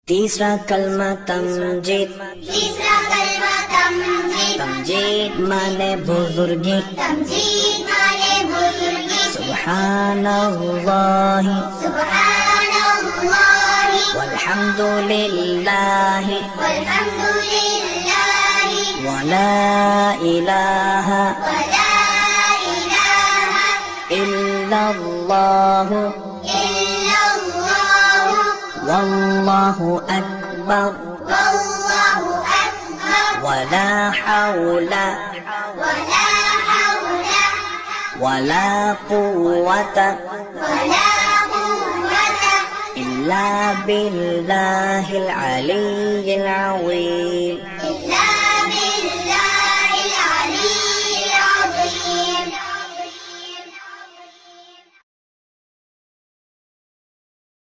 तीसरा कलमा तमजीद। तीसरा कलमा तमजीद। तमजीद माने बुजुर्गी। तमजीद माने बुजुर्गी। सुब्हानल्लाह। सुब्हानल्लाह। वल्हम्दुलिल्लाह। वल्हम्दुलिल्लाह। वला इलाहा इल्लल्लाह। वल्लाहु अकबर। वल्लाहु अकबर। वला हौला वला कुव्वता इल्ला बिल्लाहिल अलिय्यिल अज़ीम।